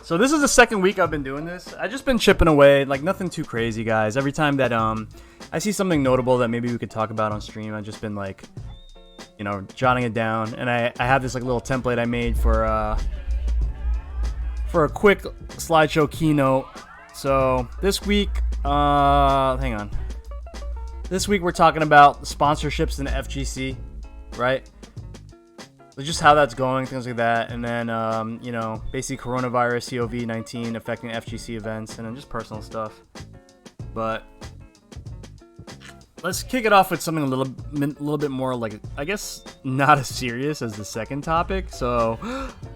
So this is the second week I've been doing this. I just been chipping away, like nothing too crazy, guys. Every time that I see something notable that maybe we could talk about on stream, I've just been like, jotting it down. And I have this like little template I made for a quick slideshow keynote. So this week, hang on. This week we're talking about sponsorships in the FGC, right? Just how that's going, things like that, and then basically coronavirus, COVID19 affecting FGC events, and then just personal stuff. But let's kick it off with something a little bit more like, I guess, not as serious as the second topic. So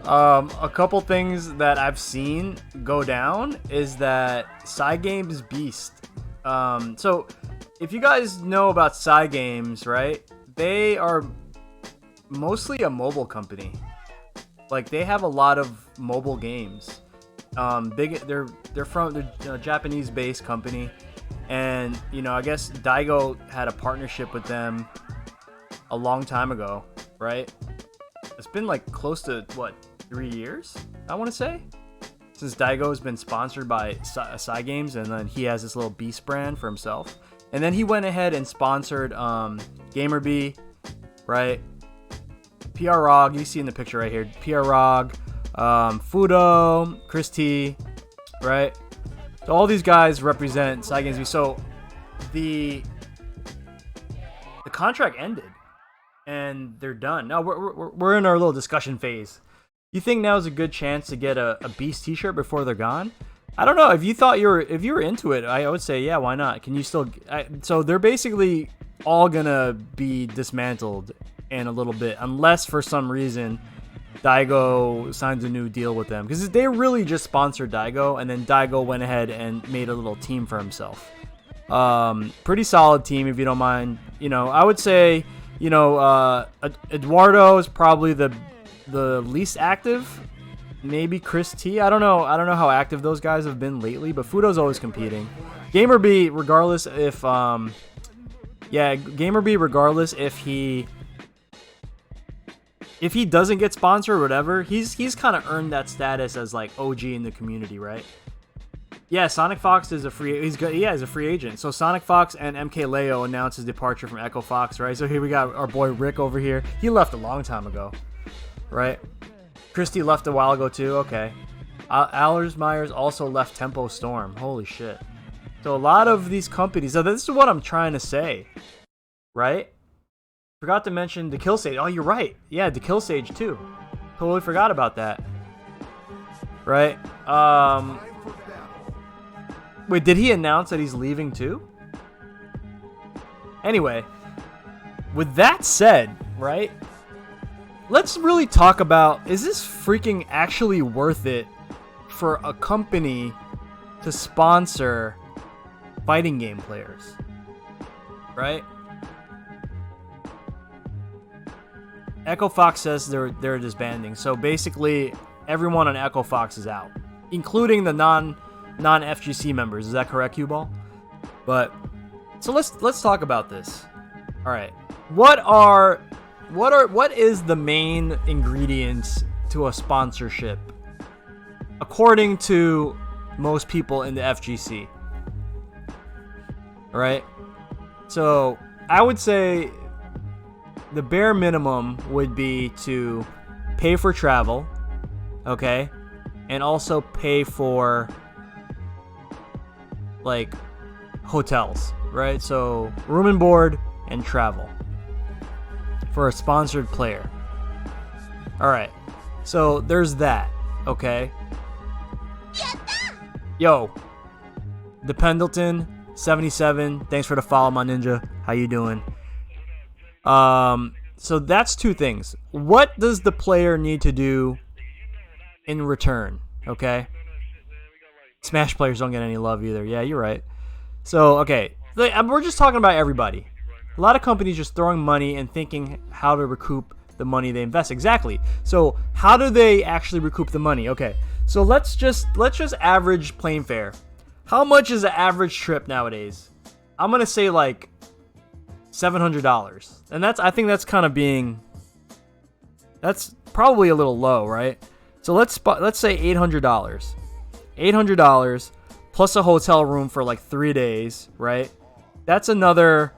a couple things that I've seen go down is that Cygames Beast. So if you guys know about Cygames, right? They are mostly a mobile company. Like they have a lot of mobile games. They're a Japanese-based company, and I guess Daigo had a partnership with them a long time ago, right? It's been like close to 3 years, I want to say, since Daigo has been sponsored by Cygames, and then he has this little Beast brand for himself, and then he went ahead and sponsored GamerBee, right? PROG, you see in the picture right here, PROG, Fudo, Chris T, right? So all these guys represent Cygames. So the contract ended, and they're done. Now we're in our little discussion phase. You think now is a good chance to get a Beast T-shirt before they're gone? I don't know. If you were into it, I would say yeah, why not? Can you still? So they're basically all gonna be dismantled in a little bit, unless for some reason Daigo signs a new deal with them, because they really just sponsored Daigo, and then Daigo went ahead and made a little team for himself. Pretty solid team, if you don't mind. I would say Eduardo is probably the least active. Maybe Chris T. I don't know how active those guys have been lately, but Fudo's always competing. GamerBee, regardless if if he doesn't get sponsored or whatever, he's kind of earned that status as like OG in the community, right? Yeah, Sonic Fox is a free agent. So Sonic Fox and MK Leo announced his departure from Echo Fox, right? So here we got our boy Rick over here. He left a long time ago, right? Christy left a while ago too. Okay. Allers Myers also left Tempo Storm. Holy shit. So a lot of these companies. So this is what I'm trying to say, right? Forgot to mention the Kill Sage. Oh, you're right. Yeah, the Kill Sage too. Totally forgot about that. Right? Wait, did he announce that he's leaving too? Anyway, with that said, right? Let's really talk about, is this freaking actually worth it for a company to sponsor fighting game players? Right? Echo Fox says they're disbanding. So basically, everyone on Echo Fox is out, including the non-FGC members. Is that correct, Q-Ball? But so let's talk about this. All right, what is the main ingredients to a sponsorship, according to most people in the FGC? All right, so I would say the bare minimum would be to pay for travel, okay? And also pay for, like, hotels, right? So, room and board and travel for a sponsored player. Alright, so there's that, okay? Yo, the Pendleton 77, thanks for the follow, my ninja. How you doing? So that's two things. What does the player need to do in return? Okay. Smash players don't get any love either. Yeah, you're right. So, okay. We're just talking about everybody. A lot of companies just throwing money and thinking how to recoup the money they invest. Exactly. So, how do they actually recoup the money? Okay. So, let's just average plane fare. How much is an average trip nowadays? I'm going to say like $700. And I think that's kind of being, that's probably a little low, right? So let's say $800. $800 plus a hotel room for like 3 days, right? That's another,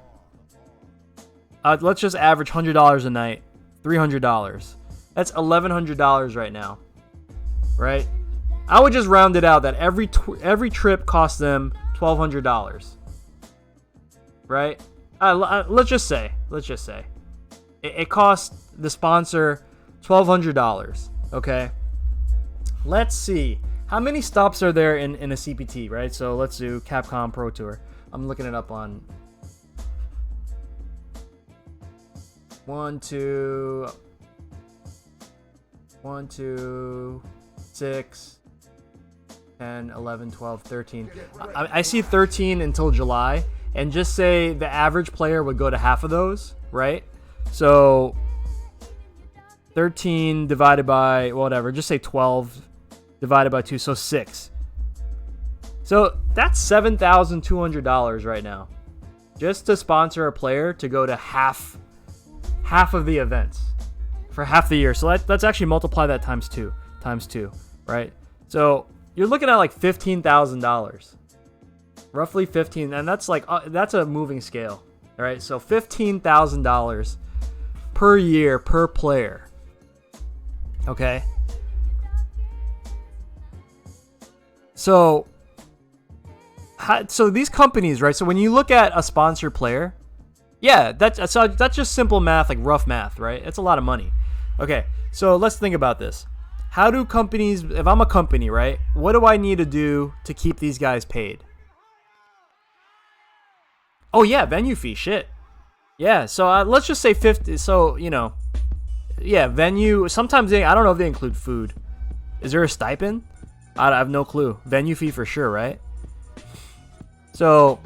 let's just average $100 a night, $300. That's $1,100 right now, right? I would just round it out that every trip costs them $1,200, right? Let's just say it costs the sponsor $1,200. Okay, let's see how many stops are there in a CPT, right? So let's do Capcom Pro Tour. I'm looking it up on 1, 2, 6, 10, 11, 12, 13. I see 13 until July, and just say the average player would go to half of those, right? So 13 divided by whatever, just say 12 divided by 2, so 6. So that's $7,200 right now, just to sponsor a player to go to half of the events for half the year. So let's actually multiply that times two, right? So you're looking at like $15,000, roughly 15, and that's like that's a moving scale, all right? So $15,000 per year per player. Okay. So these companies, right? So when you look at a sponsored player, yeah, that's just simple math, like rough math, right? It's a lot of money. Okay, so let's think about this. How do companies, if I'm a company, right? What do I need to do to keep these guys paid? Oh yeah, venue fee, shit. Yeah, so let's just say 50. So, yeah, venue. Sometimes I don't know if they include food. Is there a stipend? I have no clue. Venue fee for sure, right? So,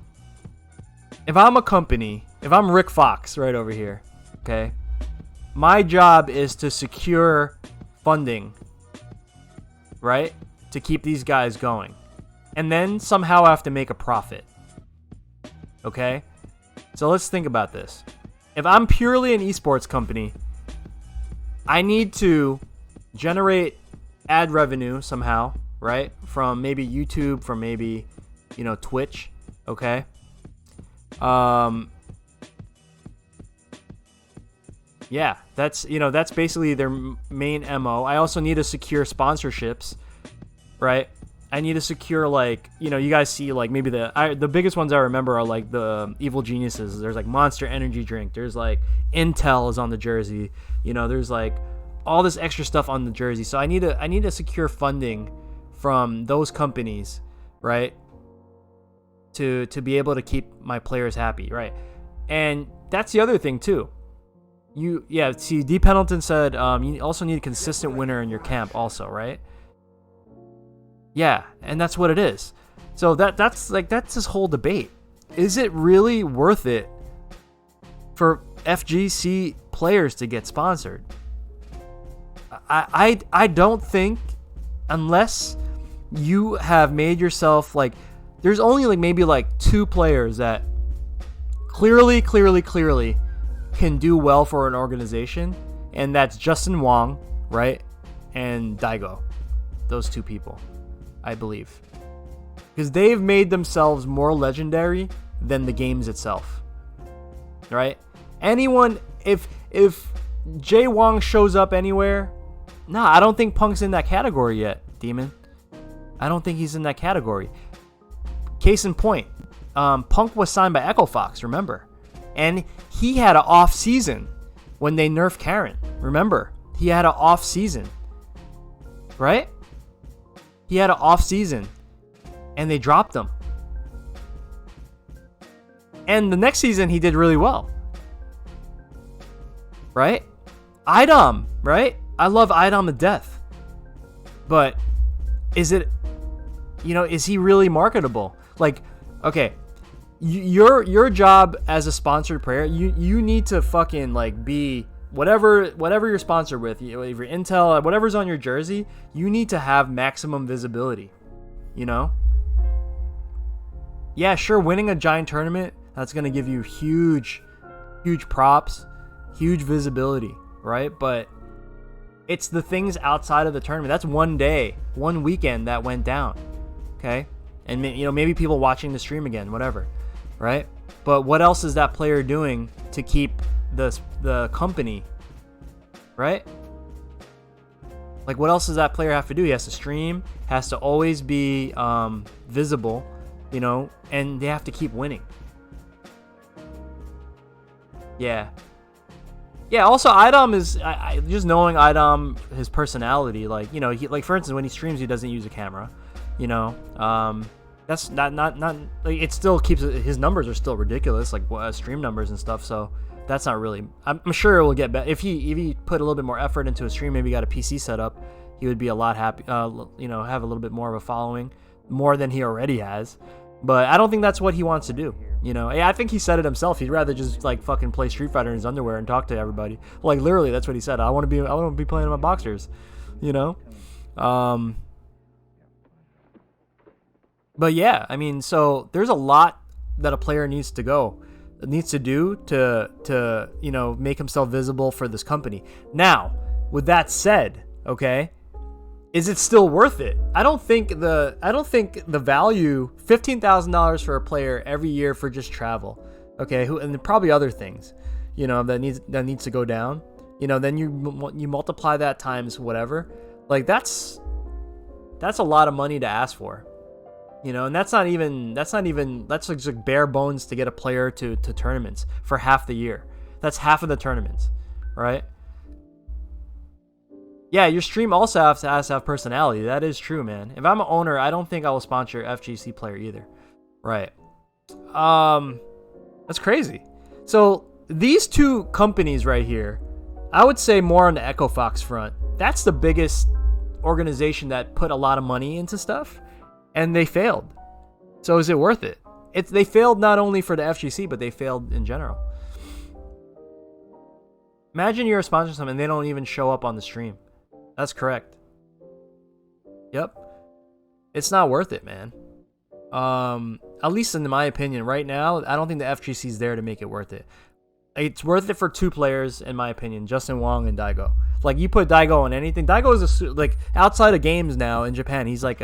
if I'm a company, if I'm Rick Fox right over here, okay, my job is to secure funding, right, to keep these guys going. And then somehow I have to make a profit. Okay? So let's think about this. If I'm purely an esports company, I need to generate ad revenue somehow, right? From maybe YouTube, from maybe, Twitch, okay? Yeah, that's basically their main MO. I also need to secure sponsorships, right? I need to secure, like, you guys see, like, maybe the biggest ones I remember are, like, the Evil Geniuses. There's, like, Monster Energy Drink. There's, like, Intel is on the jersey. There's, like, all this extra stuff on the jersey. So I need to secure funding from those companies, right, to be able to keep my players happy, right? And that's the other thing, too. See, D. Pendleton said you also need a consistent winner in your camp also, right? Yeah, and that's what it is. So that's this whole debate. Is it really worth it for FGC players to get sponsored? I don't think, unless you have made yourself, like, there's only like maybe like 2 players that clearly can do well for an organization, and that's Justin Wong, right, and Daigo. Those 2 people, I believe, because they've made themselves more legendary than the games itself, right? Anyone, if Jay Wong shows up anywhere, I don't think Punk's in that category yet, Demon. I don't think he's in that category. Case in point, Punk was signed by Echo Fox, remember? And he had an off season when they nerfed Karen. Remember? He had an off season, right? He had an off season, and they dropped him. And the next season, he did really well, right? Idom, right? I love Idom to death, but is he really marketable? Like, okay, your job as a sponsored player, you need to fucking, like, be whatever you're sponsored with, if you're Intel, whatever's on your jersey, you need to have maximum visibility, Yeah, sure, winning a giant tournament, that's going to give you huge props, huge visibility, right? But It's the things outside of the tournament. That's one day, one weekend that went down. Okay? And maybe people watching the stream again, whatever, right? But what else is that player doing to keep the company, right? Like, what else does that player have to do? He has to stream, has to always be visible, and they have to keep winning. Yeah. Yeah, also, Idom is, just knowing Idom, his personality, like, for instance, when he streams, he doesn't use a camera, that's not like, it still keeps, his numbers are still ridiculous, like stream numbers and stuff, so that's not really, I'm sure it will get better. If he put a little bit more effort into a stream, maybe got a PC set up, he would be a lot happy, have a little bit more of a following, more than he already has. But I don't think that's what he wants to do. I think he said it himself. He'd rather just like fucking play Street Fighter in his underwear and talk to everybody. Like, literally, that's what he said. I want to be playing in my boxers. But yeah, I mean, so there's a lot that a player needs to do to make himself visible for this company. Now, with that said, okay, is it still worth it? I don't think the value, $15,000 for a player every year for just travel, okay, and probably other things, that needs to go down. Then you multiply that times whatever, like that's a lot of money to ask for, and that's like bare bones to get a player to tournaments for half the year. That's half of the tournaments, right? Yeah, your stream also has to have personality. That is true, man. If I'm an owner, I don't think I will sponsor FGC player either. Right. That's crazy. So these two companies right here, I would say more on the Echo Fox front. That's the biggest organization that put a lot of money into stuff, and they failed. So is it worth it? They failed not only for the FGC, but they failed in general. Imagine you're a sponsor of something and they don't even show up on the stream. That's correct. Yep. It's not worth it, man. At least in my opinion, right now, I don't think the FGC is there to make it worth it. It's worth it for two players, in my opinion, Justin Wong and Daigo. Like, you put Daigo on anything. Daigo is like outside of games now in Japan. He's like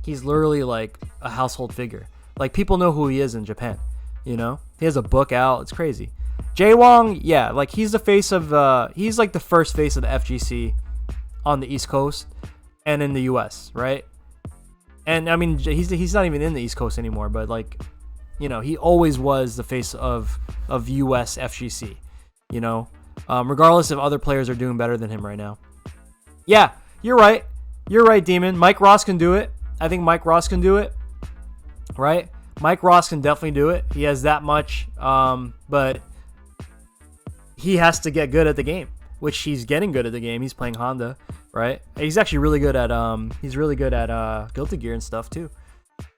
he's literally like a household figure. Like, people know who he is in Japan. He has a book out. It's crazy. Jay Wong, yeah, like he's the face of he's like the first face of the FGC on the East Coast and in the US, right? And I mean, he's not even in the East Coast anymore, but like, he always was the face of US FGC, regardless if other players are doing better than him right now. Yeah, you're right, Demon. Mike Ross can do it. I think Mike Ross can do it, right? Mike Ross can definitely do it. He has that much, but he has to get good at the game, which he's getting good at the game. He's playing Honda, right? He's actually really good at Guilty Gear and stuff too.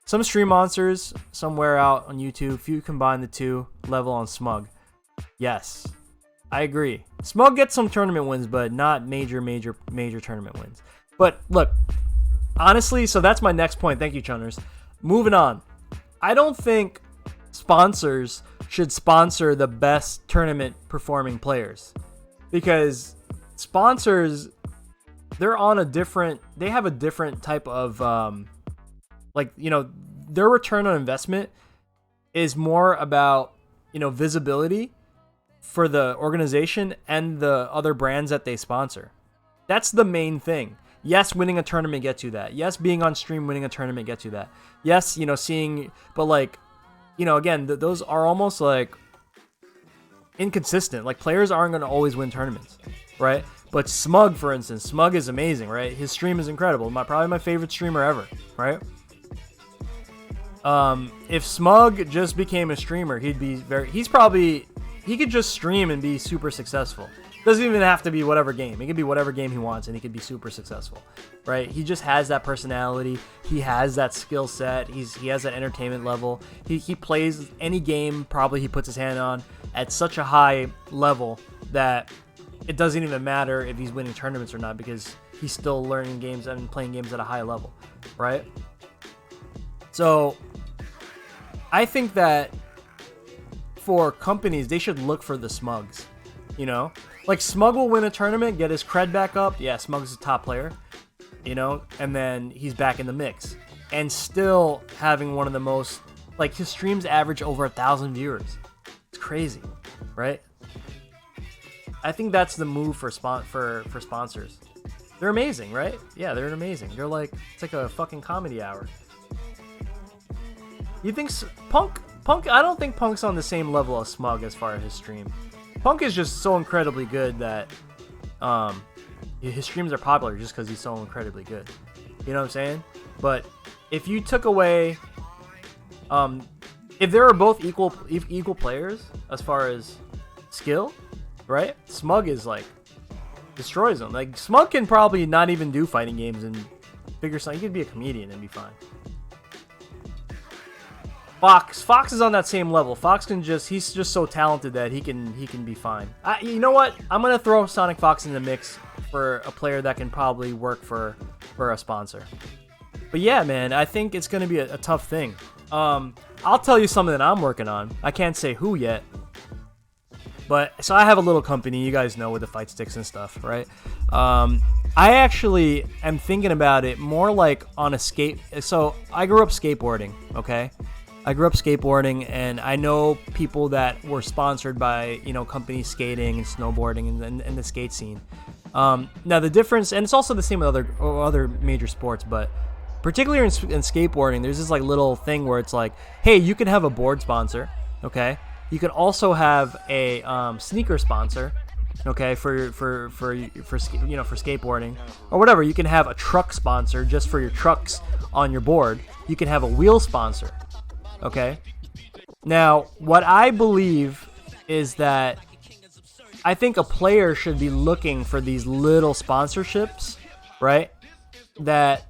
Some Stream Monsters somewhere out on YouTube. If you combine the two, level on Smug. Yes, I agree. Smug gets some tournament wins, but not major tournament wins. But look, honestly, so that's my next point. Thank you, Chunners. Moving on. I don't think sponsors should sponsor the best tournament performing players, because sponsors, they have a different type of their return on investment is more about visibility for the organization and the other brands that they sponsor. That's the main thing. Yes, winning a tournament gets you that. Yes, being on stream winning a tournament gets you that. Yes, seeing, but like, again, those are almost like inconsistent. Like, players aren't going to always win tournaments, right? But Smug, for instance, Smug is amazing, right? His stream is incredible. Probably my favorite streamer ever, right? If Smug just became a streamer, he could just stream and be super successful. Doesn't even have to be whatever game. It could be whatever game he wants, and he could be super successful, right? He just has that personality. He has that skill set. He has that entertainment level. He plays any game probably he puts his hand on at such a high level that it doesn't even matter if he's winning tournaments or not, because he's still learning games and playing games at a high level, right? So I think that for companies, they should look for the Smugs, Like, Smug will win a tournament, get his cred back up. Yeah, Smug's a top player, you know, and then he's back in the mix. And still having one of the most, like, his streams average over 1,000 viewers. It's crazy, right? I think that's the move for sponsors. They're amazing, right? Yeah, they're amazing. They're like, it's like a fucking comedy hour. You think Punk? I don't think Punk's on the same level as Smug as far as his stream. Punk is just so incredibly good that his streams are popular just because he's so incredibly good. You know what I'm saying? But if you took away, if there are both equal players as far as skill, right? Smug is like destroys them. Like, Smug can probably not even do fighting games and figure something. He could be a comedian and be fine. Fox is on that same level. Fox can he's just so talented that he can be fine. You know what? I'm gonna throw Sonic Fox in the mix for a player that can probably work for a sponsor. But yeah, man, I think it's gonna be a tough thing. I'll tell you something that I'm working on. I can't say who yet. But so I have a little company, you guys know, with the fight sticks and stuff, right? I actually am thinking about it more like on a skate. So I grew up skateboarding, okay? I grew up skateboarding, and I know people that were sponsored by, you know, companies skating and snowboarding and the skate scene. Now the difference, and it's also the same with other major sports, but particularly in skateboarding, there's this like little thing where it's like, hey, you can have a board sponsor, okay? You can also have a sneaker sponsor, okay, for skateboarding or whatever. You can have a truck sponsor just for your trucks on your board. You can have a wheel sponsor, okay. Now, what I believe is that I think a player should be looking for these little sponsorships, right? That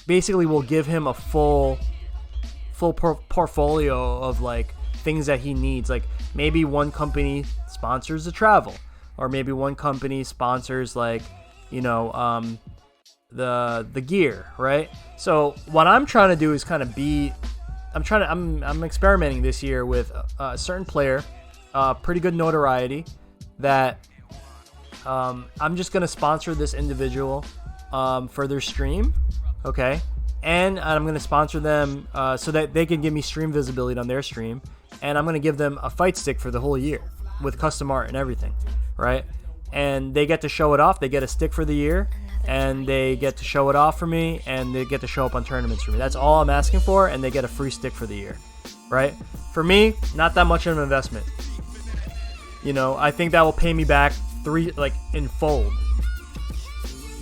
basically will give him a full portfolio of like things that he needs. Like, maybe one company sponsors the travel, or maybe one company sponsors, like, you know, the gear, right? So what I'm trying to do is kind of I'm experimenting this year with a certain player, pretty good notoriety, that I'm just gonna sponsor this individual for their stream, okay? And I'm gonna sponsor them so that they can give me stream visibility on their stream. And I'm going to give them a fight stick for the whole year with custom art and everything, right? And they get to show it off. They get a stick for the year, and they get to show it off for me, and they get to show up on tournaments for me. That's all I'm asking for, and they get a free stick for the year, right? For me, not that much of an investment. You know, I think that will pay me back in fold.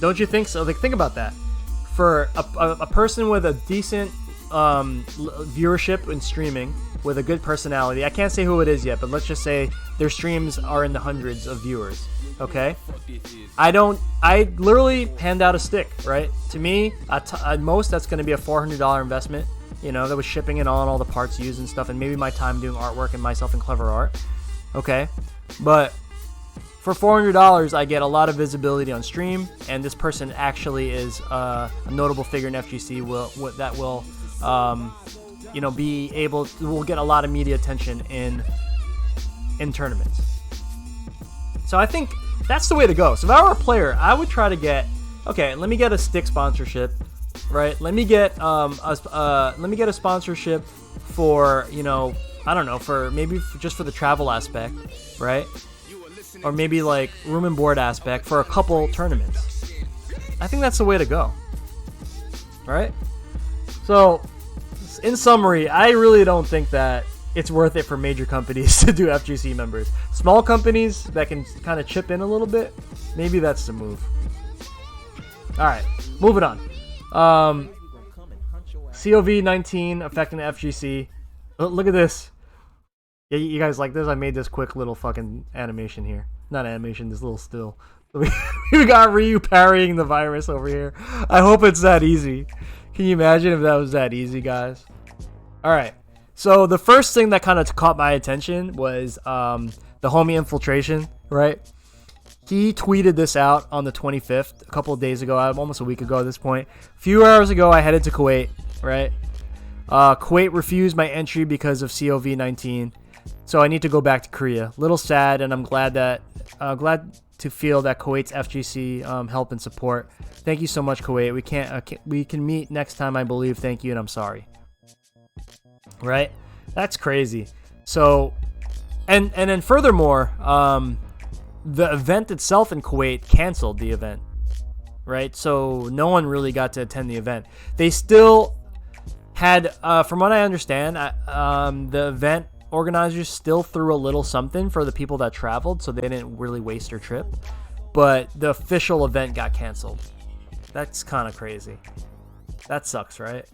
Don't you think so? Like, think about that. For a person with a decent viewership in streaming, with a good personality, I can't say who it is yet, but let's just say their streams are in the hundreds of viewers, okay? I literally hand out a stick, right? To me, at most, that's going to be a $400 investment, you know, that was shipping and all the parts used and stuff, and maybe my time doing artwork and myself in clever art, okay? But for $400, I get a lot of visibility on stream, and this person actually is a notable figure in FGC that will you know, will get a lot of media attention in tournaments. So I think that's the way to go. So if I were a player, I would try to get, okay, let me get a stick sponsorship, right? Let me get a sponsorship for, you know, I don't know, just for the travel aspect, right? Or maybe like room and board aspect for a couple tournaments. I think that's the way to go. All right? So in summary, I really don't think that it's worth it for major companies to do FGC members. Small companies that can kind of chip in a little bit, maybe that's the move. All right, moving on. COVID19 affecting the FGC. Look at this. Yeah, you guys like this? I made this quick little fucking animation here. Not animation, this little still. We got Ryu parrying the virus over here. I hope it's that easy. Can you imagine if that was that easy, guys? All right. So the first thing that kind of caught my attention was the homie Infiltration, right? He tweeted this out on the 25th, a couple of days ago, almost a week ago at this point. A few hours ago, I headed to Kuwait, right? Kuwait refused my entry because of COVID-19, so I need to go back to Korea. Little sad, and I'm glad to feel that Kuwait's FGC help and support. Thank you so much, Kuwait. We can meet next time, I believe. Thank you, and I'm sorry. Right? That's crazy. So, and then furthermore, the event itself in Kuwait canceled the event. Right? So no one really got to attend the event. They still had, from what I understand, the event organizers still threw a little something for the people that traveled, so they didn't really waste their trip. But the official event got canceled. That's kind of crazy. That sucks, right?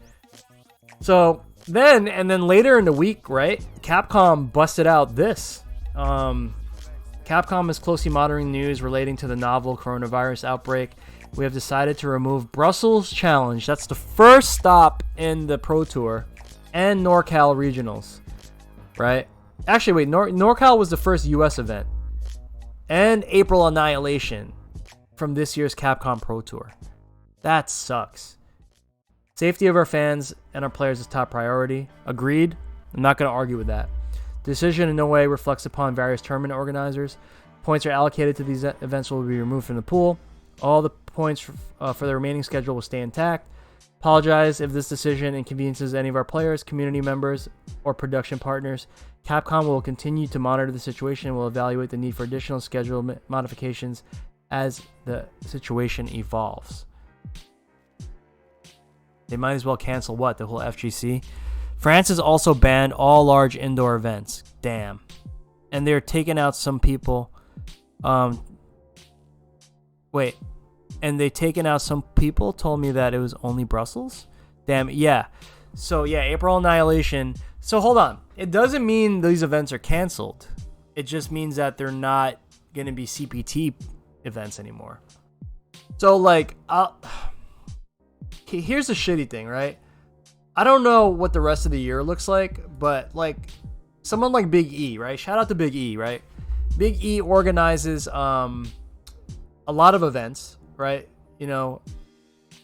So then later in the week, right, Capcom busted out this. Capcom is closely monitoring news relating to the novel coronavirus outbreak. We have decided to remove Brussels Challenge. That's the first stop in the Pro Tour, and NorCal Regionals. Right? Actually, wait, NorCal was the first US event. And April Annihilation from this year's Capcom Pro Tour. That sucks. Safety of our fans and our players is top priority. Agreed. I'm not going to argue with that. Decision in no way reflects upon various tournament organizers. Points are allocated to these events will be removed from the pool. All the points for the remaining schedule will stay intact. Apologize if this decision inconveniences any of our players, community members, or production partners. Capcom will continue to monitor the situation and will evaluate the need for additional schedule modifications as the situation evolves. They might as well cancel what? The whole FGC? France has also banned all large indoor events. Damn. And they're taking out some people. Wait. And they taken out some people, told me that it was only Brussels. Damn, yeah. So, yeah, April Annihilation. So, hold on. It doesn't mean these events are canceled. It just means that they're not going to be CPT events anymore. So, like, here's the shitty thing, right? I don't know what the rest of the year looks like, but, like, someone like Big E, right? Shout out to Big E, right? Big E organizes a lot of events. Right, you know,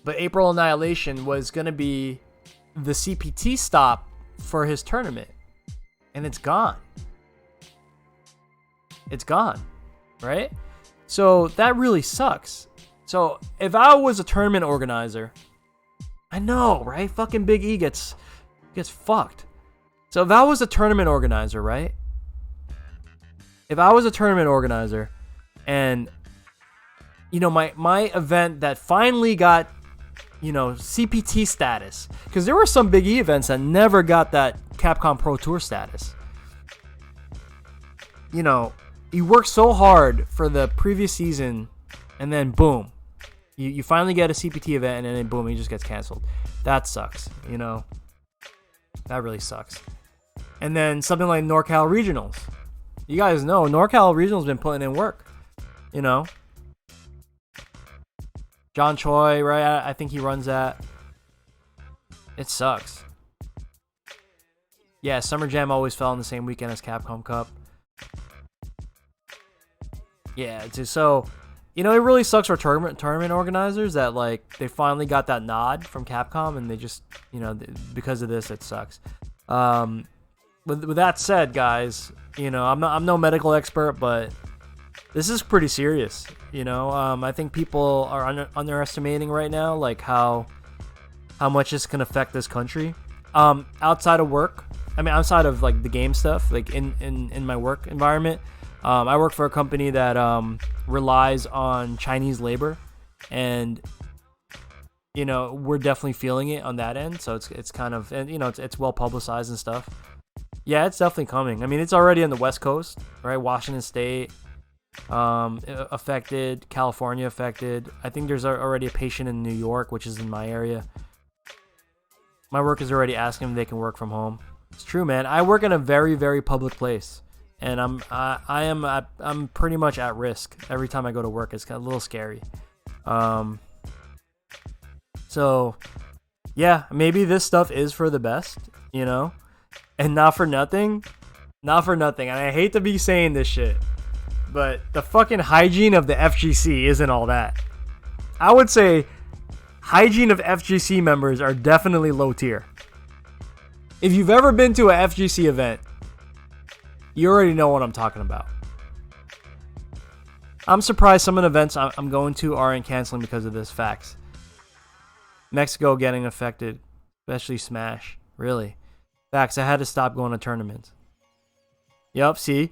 but April Annihilation was going to be the CPT stop for his tournament, and it's gone. It's gone, right? So that really sucks. So if I was a tournament organizer, I know, right? Fucking Big E gets fucked. So if I was a tournament organizer, right? If I was a tournament organizer and you know, my event that finally got, you know, CPT status. Because there were some Big E events that never got that Capcom Pro Tour status. You know, you work so hard for the previous season, and then boom. You finally get a CPT event, and then boom, it just gets canceled. That sucks, you know. That really sucks. And then something like NorCal Regionals. You guys know, NorCal Regionals been putting in work, you know. John Choi, right? I think he runs that. It sucks. Yeah, Summer Jam always fell on the same weekend as Capcom Cup. Yeah, so, you know, it really sucks for tournament organizers that, like, they finally got that nod from Capcom, and they just, you know, because of this, it sucks. With that said, guys, you know, I'm no medical expert, but this is pretty serious, you know. I think people are underestimating right now, like how much this can affect this country. Outside of work, I mean, outside of like the game stuff, like in my work environment, I work for a company that relies on Chinese labor, and you know, we're definitely feeling it on that end. So it's kind of, and you know, it's well publicized and stuff. Yeah, it's definitely coming. I mean, it's already on the West Coast, right? Washington State affected, California affected. I think there's already a patient in New York, which is in my area. My work is already asking if they can work from home. It's true, man. I work in a very, very public place, and I'm pretty much at risk every time I go to work. It's kind of a little scary. So yeah, maybe this stuff is for the best, you know, and not for nothing. And I hate to be saying this shit, but the fucking hygiene of the FGC isn't all that. I would say hygiene of FGC members are definitely low tier. If you've ever been to a FGC event, you already know what I'm talking about. I'm surprised some of the events I'm going to aren't canceling because of this. Facts. Mexico getting affected, especially Smash. Really. Facts. I had to stop going to tournaments. Yup, see?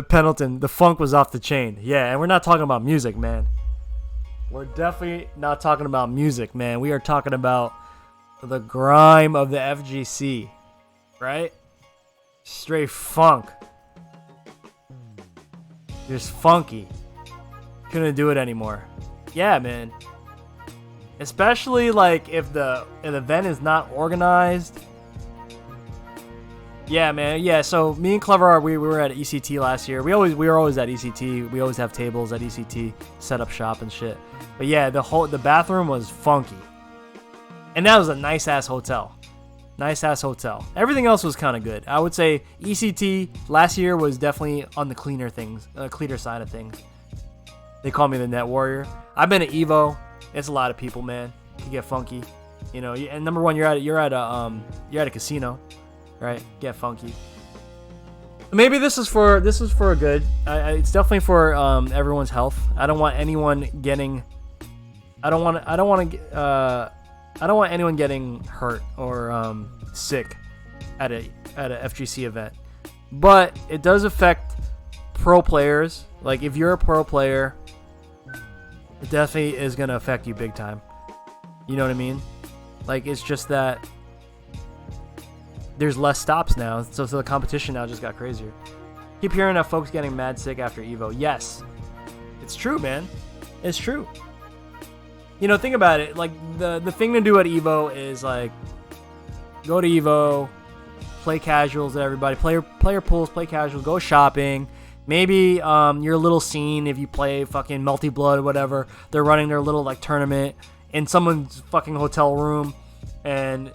Pendleton, the funk was off the chain. Yeah, and we're not talking about music, man. We're definitely not talking about music, man. We are talking about the grime of the FGC, right? Straight funk. Just funky. Couldn't do it anymore. Yeah, man. Especially like if an event is not organized. Yeah, man. Yeah, so me and Clever Art, we were at ECT last year. We were always at ECT. We always have tables at ECT, set up shop and shit. But yeah, the bathroom was funky. And that was a nice ass hotel. Nice ass hotel. Everything else was kind of good. I would say ECT last year was definitely on the cleaner side of things. They call me the Net Warrior. I've been at Evo. It's a lot of people, man. It can get funky. You know, and number one, you're at a casino. Right, get funky. Maybe this is for a good. It's definitely for everyone's health. I don't want anyone getting. I don't want anyone getting hurt or sick at a FGC event. But it does affect pro players. Like if you're a pro player, it definitely is gonna affect you big time. You know what I mean? Like it's just that. There's less stops now, so the competition now just got crazier. Keep hearing that folks getting mad sick after Evo. Yes, it's true, man. It's true. You know, think about it. Like the thing to do at Evo is like go to Evo, play casuals with everybody, player pools, play casuals, go shopping. Maybe your little scene if you play fucking Multi Blood or whatever. They're running their little like tournament in someone's fucking hotel room, and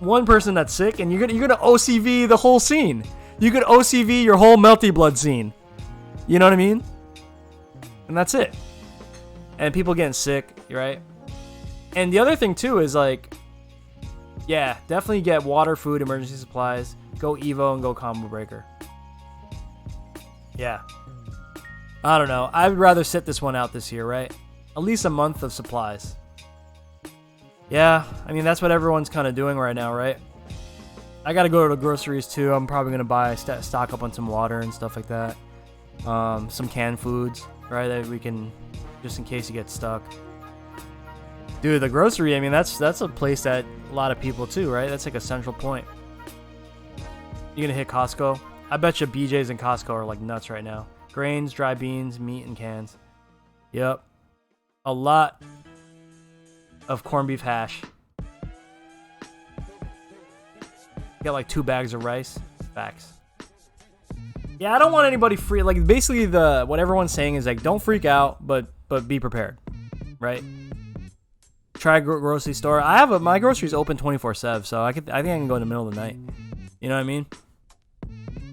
one person that's sick, and you're gonna OCV the whole scene. You could OCV your whole Melty Blood scene. You know what I mean? And that's it. And people getting sick, right? And the other thing too is like, yeah, definitely get water, food, emergency supplies. Go Evo and go Combo Breaker. Yeah. I don't know. I'd rather sit this one out this year, right? At least a month of supplies. Yeah, I mean, that's what everyone's kind of doing right now, right? I got to go to the groceries, too. I'm probably going to buy stock up on some water and stuff like that. Some canned foods, right, that we can, just in case you get stuck. Dude, the grocery, I mean, that's a place that a lot of people, too, right? That's like a central point. You going to hit Costco? I bet you BJ's and Costco are like nuts right now. Grains, dry beans, meat, and cans. Yep. A lot of corned beef hash. Got like 2 bags of rice. Facts. Yeah, I don't want anybody free. Like basically, what everyone's saying is like, don't freak out, but be prepared, right? Try grocery store. My groceries open 24/7, so I think I can go in the middle of the night. You know what I mean?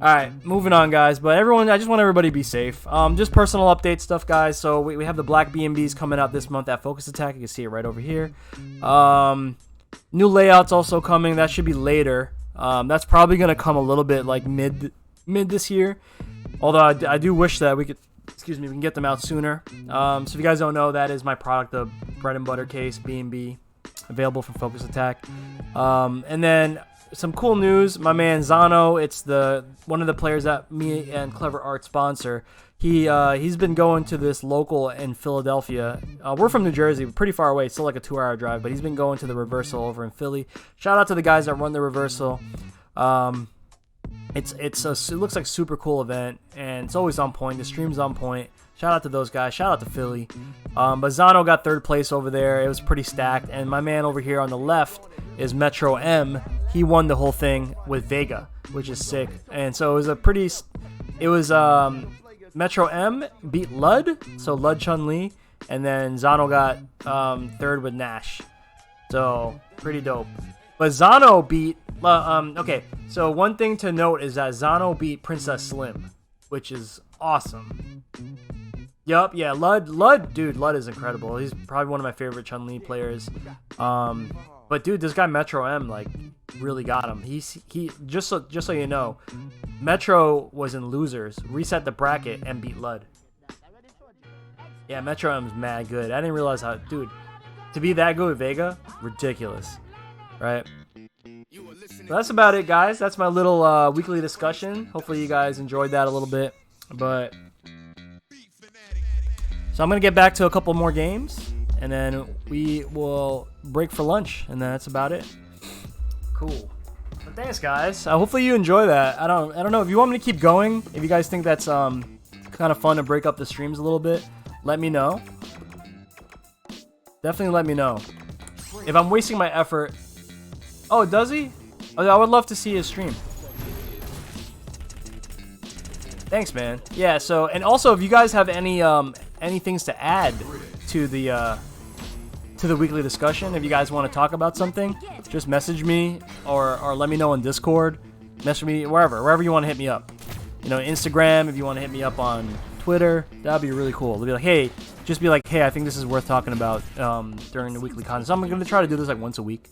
All right, moving on, guys. But everyone, I just want everybody to be safe. Just personal update stuff, guys. So we have the black B&Bs coming out this month at Focus Attack. You can see it right over here. New layouts also coming. That should be later. That's probably gonna come a little bit like mid this year. Although I do wish that we can get them out sooner. So if you guys don't know, that is my product, the bread and butter case B&B, available from Focus Attack. And then some cool news, my man Zano, it's one of the players that me and Clever Art sponsor. He's been going to this local in Philadelphia. We're from New Jersey, pretty far away, still like a 2-hour drive, but he's been going to the reversal over in Philly. Shout out to the guys that run the reversal. It looks like a super cool event, and it's always on point. The stream's on point. Shout out to those guys. Shout out to Philly. But Zano got 3rd place over there. It was pretty stacked. And my man over here on the left is Metro M. He won the whole thing with Vega, which is sick. And so it was Metro M beat Lud, so Lud Chun-Li, and then Zano got 3rd with Nash. So pretty dope. But Zano beat okay, so one thing to note is that Zano beat Princess Slim, which is awesome. Yup, yeah, Lud is incredible. He's probably one of my favorite Chun-Li players. But dude, this guy Metro M like really got him. He just so you know, Metro was in losers, reset the bracket and beat Lud. Yeah, Metro M's mad good. I didn't realize how, dude, to be that good with Vega, ridiculous, right? So that's about it, guys. That's my little weekly discussion. Hopefully you guys enjoyed that a little bit. But so I'm gonna get back to a couple more games, and then we will break for lunch, and then that's about it. Cool. But thanks, guys. Hopefully you enjoy that. I don't know if you want me to keep going. If you guys think that's kind of fun to break up the streams a little bit, let me know. Definitely let me know. If I'm wasting my effort. Oh, does he? Oh, I would love to see his stream. Thanks, man. Yeah, so, and also if you guys have any things to add to the weekly discussion, if you guys want to talk about something, just message me or let me know on Discord. Message me wherever you want to hit me up. You know, Instagram, if you want to hit me up on Twitter, that'd be really cool. They'll be like, hey, just be like, hey, I think this is worth talking about during the weekly content. So I'm going to try to do this like once a week.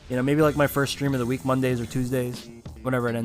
You know, maybe like my first stream of the week, Mondays or Tuesdays, whenever it ends.